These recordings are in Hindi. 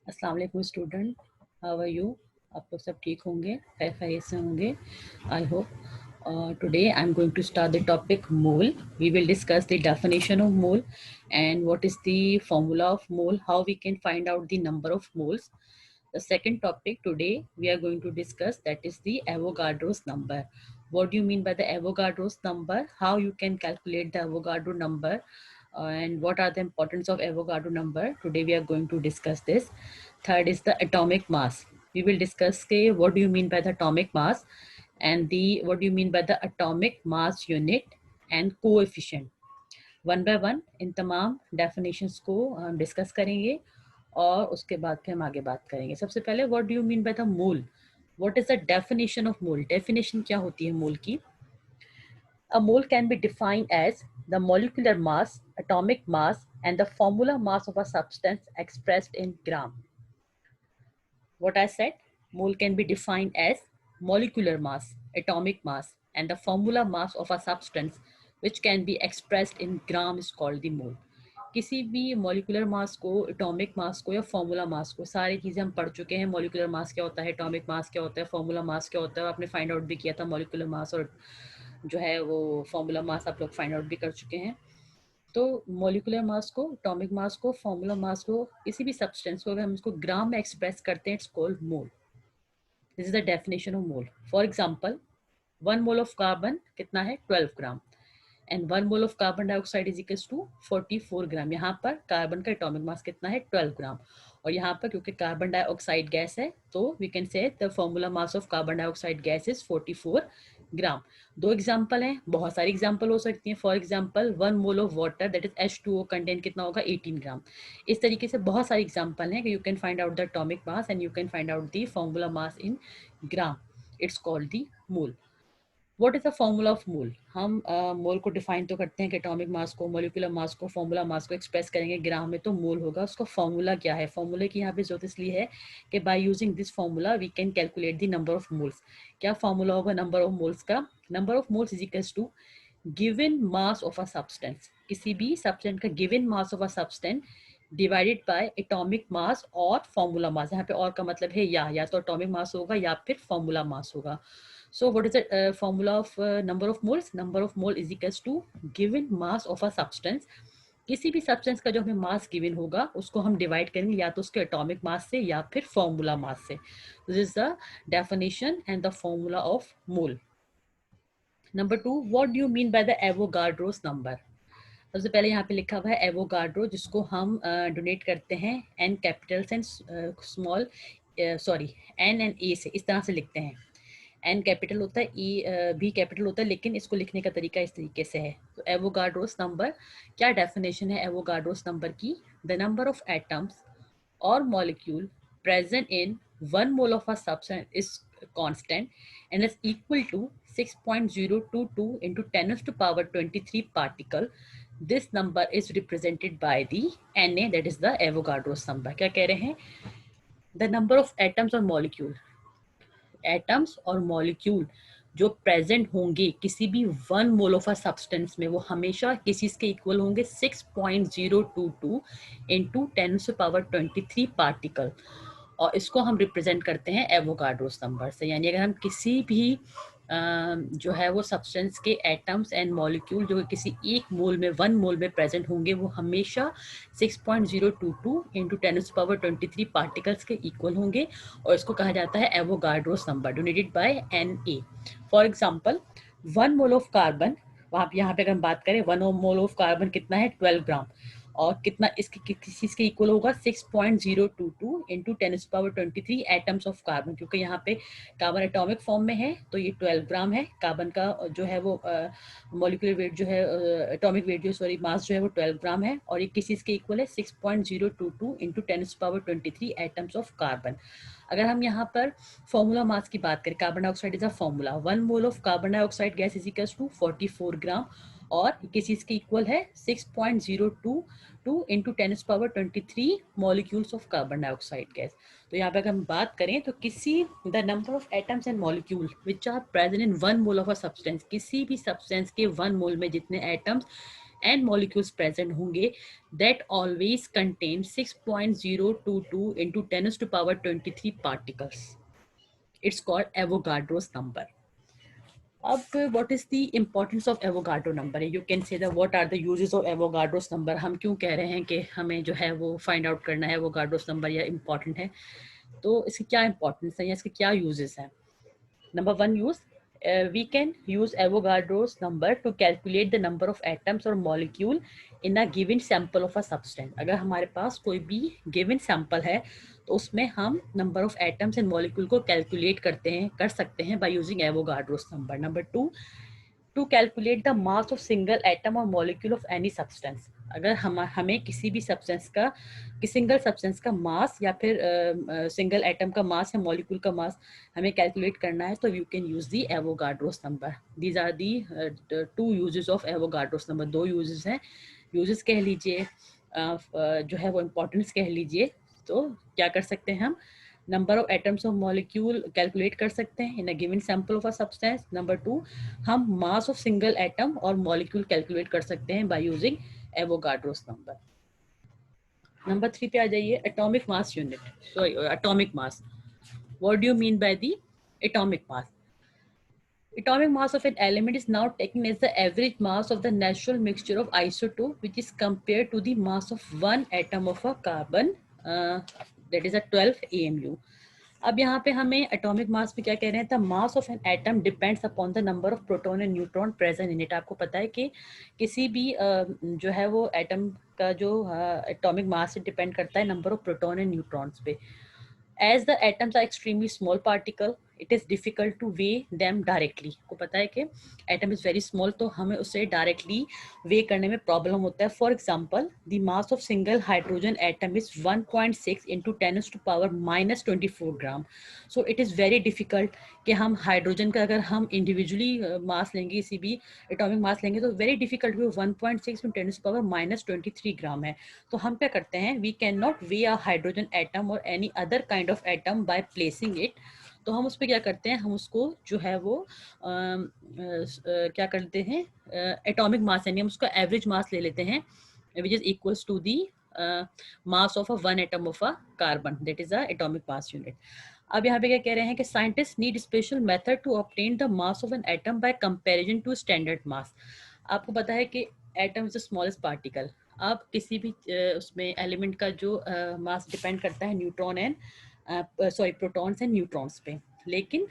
अस्सलाम वालेकुम स्टूडेंट, हाउ आर यू? आप लोग सब ठीक होंगे, खैरियत से होंगे, I hope. Today I'm going to start the topic mole. We will discuss the definition of mole and what is the formula of mole, how we can find out the number of moles. The second topic today we are going to discuss, that is the Avogadro's number. What do you mean by the Avogadro's number? How you can calculate the Avogadro number, and what are the importance of Avogadro number? Today we are going to discuss this. Third is the atomic mass. We will discuss what do you mean by the atomic mass, and the what do you mean by the atomic mass unit and coefficient. One by one in तमाम डेफिनेशंस को हम डिस्कस करेंगे और उसके बाद फिर हम आगे बात करेंगे. सबसे पहले what do you mean by the mole? What is the definition of mole? Definition क्या होती है मोल की? A mole can be defined as the molecular mass, atomic mass, and the formula mass of a substance expressed in gram. What I said, mole can be defined as molecular mass, atomic mass, and the formula mass of a substance which can be expressed in gram is called the mole. किसी भी मॉलिकुलर मास को, एटॉमिक मास को या फॉर्मूला मास को, सारी चीज़ें हम पढ़ चुके हैं. मॉलिकुलर मास क्या होता है, एटॉमिक मास क्या होता है, फॉर्मूला मास क्या होता है, आपने फाइंड आउट भी किया था. मॉलिकुलर मास और जो है वो फॉर्मूला मास आप लोग फाइंड आउट भी कर चुके हैं. तो मॉलिकुलर मास को, एटॉमिक मास को, फॉर्मूला मास को, किसी भी सब्सटेंस को अगर हम इसको ग्राम में एक्सप्रेस करते हैं, it's called mole. This is the definition of mole. For example, 1 mole of carbon कितना है? 12 gram. And 1 mole of carbon dioxide is equals to 44 gram. यहाँ पर कार्बन का एटॉमिक मास कितना है? 12 ग्राम. और यहाँ पर क्योंकि कार्बन डाइऑक्साइड गैस है तो we can say the formula mass of carbon dioxide gas is 44 gram. दो एग्जाम्पल हैं, बहुत सारी एग्जाम्पल हो सकती हैं. For example 1 mole of water that is H2O content कितना होगा? 18 ग्राम. इस तरीके से बहुत सारी एग्जाम्पल हैं कि you can find out the atomic mass and you can find out the formula mass in gram. It's called the mole. What is the formula of mole? हम मोल को डिफाइन तो करते हैं कि एटॉमिक मास को, मॉलिक्यूलर मास को, फॉर्मूला मास को एक्सप्रेस करेंगे ग्राम में तो मोल होगा. उसका फॉर्मूला क्या है? फॉर्मूले की यहाँ पे जरूरत इसलिए है कि by using this formula we can calculate the number of moles. क्या फॉर्मूला होगा नंबर ऑफ मोल्स का? Number of moles is equals to given mass of a substance. किसी भी सब्सटेंस का given mass of a substance divided by atomic mass और फॉर्मूला मास. यहाँ पे और का मतलब है या तो एटॉमिक मास होगा या फिर फॉर्मूला मास होगा. So what is the formula of number of moles? Number of mole is equals to given mass of a substance. किसी भी सब्सटेंस का जो हमें मास गिवन होगा उसको हम डिवाइड करेंगे या तो उसके एटॉमिक मास से या फिर फॉर्मूला मास से. This is the definition and the formula of mole. Number 2, what do you mean by the Avogadro's number? सबसे पहले यहाँ पे लिखा हुआ है एवोगाड्रो, जिसको हम डोनेट करते हैं N capital and small, sorry N and A से, इस तरह से लिखते हैं. एन कैपिटल होता है, ई भी कैपिटल होता है, लेकिन इसको लिखने का तरीका इस तरीके से है. तो एवोगाड्रोस नंबर, क्या डेफिनेशन है एवोगाड्रोस नंबर की? द नंबर ऑफ एटम्स और molecule present in 1 mole of a substance is constant and is equal to 6.022 into 10 to the power 23 particle. This number is represented by the Na, that is the Avogadro's number. क्या कह रहे हैं? The number of atoms और molecule, एटम्स और मॉलिक्यूल जो प्रेजेंट होंगे किसी भी 1 मोल ऑफ अ सब्सटेंस में, वो हमेशा किस चीज के इक्वल होंगे? 6.022 into 10 to the power 23 particle. और इसको हम रिप्रेजेंट करते हैं एवोगाड्रोस नंबर से. यानी अगर हम किसी भी जो है वो सब्सटेंस के एटम्स एंड मॉलिक्यूल जो किसी एक मोल में, 1 मोल में प्रेजेंट होंगे, वो हमेशा 6.022 into 10 to the power 23 particles के इक्वल होंगे. और इसको कहा जाता है Avogadro's number, donated bye Na. For example 1 mole of carbon, वहाँ यहाँ पे अगर हम बात करें 1 मोल ऑफ कार्बन कितना है? 12 ग्राम. और कितना इसके किस चीज के इक्वल होगा? 6.022 into 10 to the power 23 atoms of carbon. क्योंकि यहाँ पे कार्बन एटॉमिक फॉर्म में है तो ये 12 ग्राम है. कार्बन का जो है वो मॉलिक्यूलर वेट जो है, एटॉमिक वेट जो, सॉरी मास जो है वो 12 ग्राम है. और ये किस चीज के इक्वल है? 6.022 into 10 to the power 23 atoms of carbon. अगर हम यहाँ पर फॉर्मूला मास की बात करें, carbon dioxide is a formula. 1 mole of carbon dioxide gas is equals to 44 gram. और किस चीज के इक्वल है? 6.022 into 10 to the power 23 molecules of carbon dioxide gas. तो यहाँ पे अगर हम बात करें तो किसी the number of atoms and molecule which are present in 1 mole of a substance, किसी भी सब्सटेंस के 1 मोल में जितने एटम्स and molecules present होंगे that always contain 6.022 into 10 to power 23 particles. It's called Avogadro's number. अब what is the importance of Avogadro number? You can say that what are the uses of Avogadro's number? हम क्यों कह रहे हैं कि हमें जो है वो फाइंड आउट करना है Avogadro's number या इम्पॉर्टेंट है, तो इसकी क्या इंपॉर्टेंस है या इसके क्या यूजेस हैं? Number one use, we can use Avogadro's number to calculate the number of atoms or molecule in a given sample of a substance. अगर हमारे पास कोई भी given sample है तो उसमें हम number of atoms and molecule को calculate कर सकते हैं by using Avogadro's number. Number two, to calculate the mass of single atom or molecule of any substance. अगर हमें किसी भी सब्सटेंस का सिंगल सब्सटेंस का मास या फिर सिंगल एटम का मास या मॉलिक्यूल का मास हमें कैलकुलेट करना है तो you can use the Avogadro's number. These are the two uses of Avogadro's number. दो यूजेस हैं. यूजेस कह लीजिए, जो है वो इम्पोर्टेंस कह लीजिए. तो क्या कर सकते हैं हम? Number of atoms of molecule calculate कर सकते हैं in a given sample of a substance. Number two, हम मास ऑफ सिंगल एटम और मॉलिक्यूल कैलकुलेट कर सकते हैं by using Avogadro's number. Number 3 पे आ जाइए. Atomic mass unit. Sorry, atomic mass. What do you mean by the atomic mass? Atomic mass of an element is now taken as the average mass of the natural mixture of isotope, which is compared to the mass of one atom of a carbon, that is a 12 AMU. अब यहाँ पे हमें एटॉमिक मास में क्या कह रहे हैं? The mass of an atom depends upon the number of proton and neutron present in it. आपको पता है कि किसी भी जो है वो एटम का जो एटॉमिक मास से डिपेंड करता है number of proton and neutrons पे. As the atoms are extremely small particle, it is difficult to weigh them directly. को पता है कि atom is very small, तो हमें उसे directly weigh करने में problem होता है. For example, the mass of single hydrogen atom is 1.6 into 10 to power minus 24 gram. So it is very difficult कि हम हाइड्रोजन का अगर हम इंडिविजुअली मास लेंगे, किसी भी एटॉमिक मास लेंगे, तो वेरी डिफिकल्ट. वो 1.6 10 to power minus 23 ग्राम है. तो हम क्या करते हैं? We can not weigh a hydrogen atom और any other kind of atom by placing it. तो हम उस पर क्या करते हैं? हम उसको जो है वो क्या करते हैं? एटॉमिक मास यानी हम उसका एवरेज मास ले लेते हैं, which is equals to the mass of a one atom of a carbon. That is a atomic mass unit. अब यहाँ पे क्या कह रहे हैं कि scientist need special method to obtain the mass of an atom by comparison to standard mass. आपको पता है कि atom is the smallest particle. आप किसी भी उसमें एलिमेंट का जो मास डिपेंड करता है neutron and protons and neutrons पे. लेकिन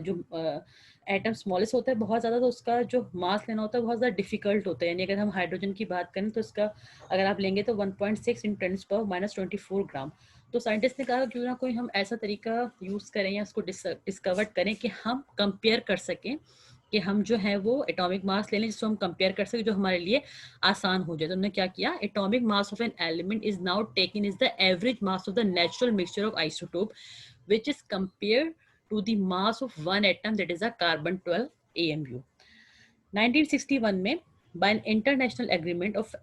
जो एटम स्मॉलेस्ट होता है बहुत ज़्यादा, तो उसका जो मास लेना होता है बहुत ज़्यादा डिफिकल्ट होता है. यानी अगर हम हाइड्रोजन की बात करें तो इसका अगर आप लेंगे तो 1.6 × 10⁻⁻24 ग्राम. तो साइंटिस्ट ने कहा क्यों ना कोई हम ऐसा तरीका यूज़ करें या उसको डिस्कवर करें कि हम कंपेयर कर सकें, कि हम जो है वो एटॉमिक मास ले लें जिसको हम कंपेयर कर सकें, जो हमारे लिए आसान हो जाए. तो उन्होंने क्या किया? Atomic mass of an element is now taken is the average mass of the natural mixture of isotope which is compare to the mass of one atom, that is a carbon 12 AMU. 1961 में by an international agreement of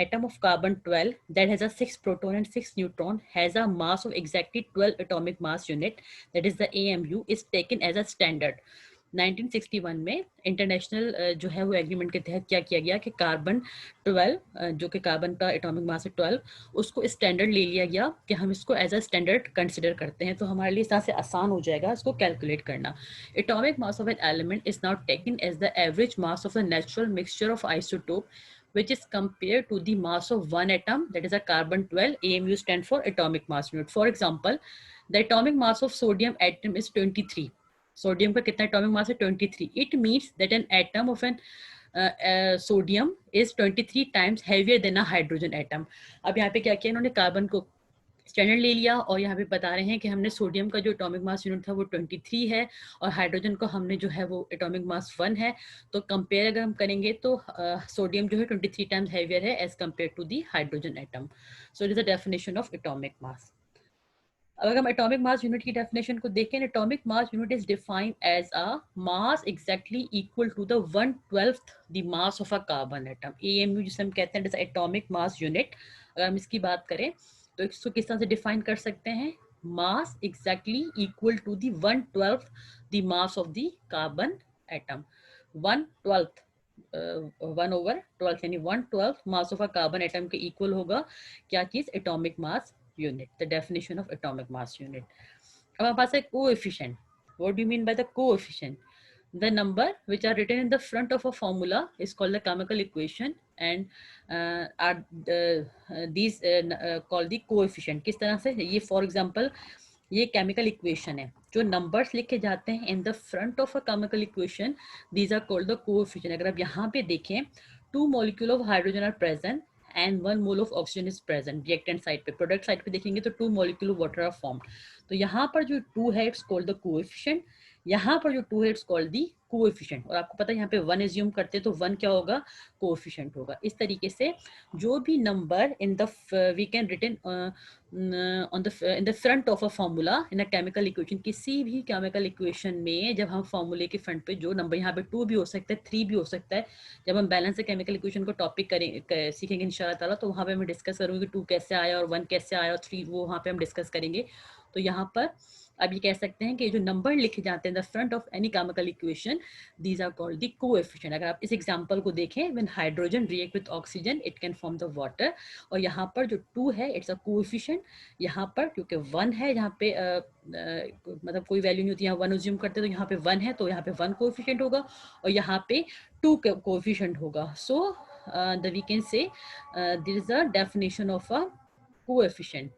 atom of carbon 12 that has a 6 proton and 6 neutron has a mass of exactly 12 atomic mass unit, that is the AMU, is taken as a standard. 1961 में इंटरनेशनल जो है वो एग्रीमेंट के तहत क्या किया गया कि कार्बन 12 जो कि कार्बन का एटॉमिक मास है 12, उसको स्टैंडर्ड ले लिया गया कि हम इसको एज अ स्टैंडर्ड कंसिडर करते हैं. तो हमारे लिए इस तरह से आसान हो जाएगा इसको कैलकुलेट करना. Atomic mass of an element is not taken as the average mass of the natural mixture of isotope which is compared to the mass of one atom, that is a carbon 12. AMU stand for atomic mass unit. For example, the atomic mass of sodium atom is 23. Sodium का कितना एटॉमिक मास है? 23. It means that an atom of an sodium is 23 times heavier than a hydrogen atom. अब यहाँ पे क्या किया इन्होंने? कार्बन को स्टैंडर्ड ले लिया और यहाँ पे बता रहे हैं कि हमने सोडियम का जो एटॉमिक मास यूनिट था वो 23 है और हाइड्रोजन को हमने जो है वो एटॉमिक मास 1 है. तो कंपेयर अगर हम करेंगे तो सोडियम जो है 23 टाइम्स हेवियर है as compare to the hydrogen atom. So it is the definition of atomic mass. अगर हम एटॉमिक मास यूनिट की डेफिनेशन को देखें, atomic mass unit is defined as a mass exactly equal to the 1/12 the mass of a carbon atom. AMU जिसे हम कहते हैं एटॉमिक मास यूनिट. अगर हम इसकी बात करें तो इसको किस तरह से डिफाइन कर सकते हैं? Mass exactly equal to the 1/12 the mass of the carbon atom. 1/12 1/12 यानी 1/12 mass of a carbon atom के इक्वल होगा क्या चीज, atomic mass unit, the definition of atomic mass unit. अब हमारे पास है coefficient. What do you mean by the coefficient? The number which are written in the front of a formula is called the chemical equation and are these called the coefficient। किस तरह से? ये फॉर एग्जांपल ये केमिकल इक्वेशन है, जो नंबर्स लिखे जाते हैं in the front of a chemical equation, these are called the coefficient. अगर आप यहाँ पे देखें, 2 molecule of hydrogen are present and 1 mole of oxygen is present. Reactant side पे, प्रोडक्ट साइड पे देखेंगे तो 2 molecule of water are formed. तो यहाँ पर जो 2 है इट्स कॉल्ड द कोएफिशिएंट, यहाँ पर जो 2 है इट्स कॉल्ड दी कोएफिशिएंट। और आपको पता है यहाँ पे 1 एज्यूम करते हैं तो 1 क्या होगा, कोएफिशिएंट होगा। इस तरीके से जो भी number in the we can written on the in the front of a formula in a chemical equation, किसी भी केमिकल इक्वेशन में जब हम फार्मूले के फ्रंट पे जो नंबर, यहाँ पे 2 भी हो सकता है, 3 भी हो सकता है। जब हम बैलेंस केमिकल इक्वेशन को टॉपिक करें सीखेंगे इंशाल्लाह ताला, तो वहाँ पे हम डिस्कस करूँगी 2 कैसे आया और 1 कैसे आया और 3 वो वहाँ पे हम डिस्कस करेंगे। तो यहाँ पर अब ये कह सकते हैं कि जो नंबर लिखे जाते हैं the front of any chemical equation, these are called the coefficient. अगर आप इस एग्जांपल को देखें, when hydrogen react with oxygen it can form the water, और यहाँ पर जो 2 है इट्स अ कोएफिशिएंट। यहाँ पर क्योंकि 1 है, यहाँ पे मतलब कोई वैल्यू नहीं होती, यहाँ 1 अज्यूम करते तो यहाँ पे 1 है, तो यहाँ पे 1 कोएफिशिएंट होगा और यहाँ पे 2 कोएफिशिएंट होगा। So the we can say this is the definition of a coefficient.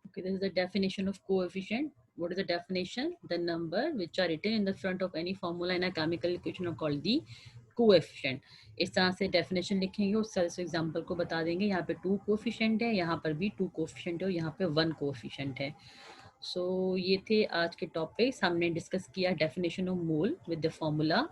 Okay, this is the definition of coefficient. What is the definition? The number which are written in the front of any formula in a chemical equation are called the coefficient. इस तरह से डेफिनेशन लिखेंगे, उस तरह से एग्जाम्पल को बता देंगे। यहाँ पे 2 कोफिशिएंट है, यहाँ पर भी 2 कोफिशिएंट है और यहाँ पे 1 कोफिशिएंट है। सो ये थे आज के टॉपिक्स। हमने डिस्कस किया definition of mole with the formula.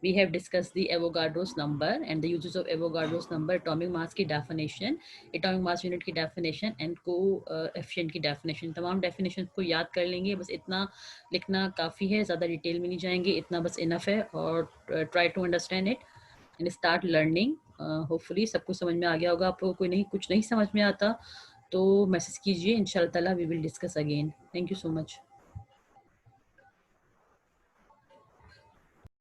We have discuss the Avogadro's number and the uses of Avogadro's number, atomic mass की डेफिनेशन, एटॉमिक मास यूनिट की डेफिनेशन एंड कोएफिशिएंट की डेफिनेशन। तमाम डेफिनेशन को याद कर लेंगे, बस इतना लिखना काफ़ी है, ज़्यादा डिटेल में नहीं जाएंगे, इतना बस इनफ है। और try to understand it and start learning. Hopefully सब कुछ समझ में आ गया होगा। आपको कोई नहीं, कुछ नहीं समझ में आता तो मैसेज कीजिए, इंशाल्लाह ताला we will discuss again. Thank you so much.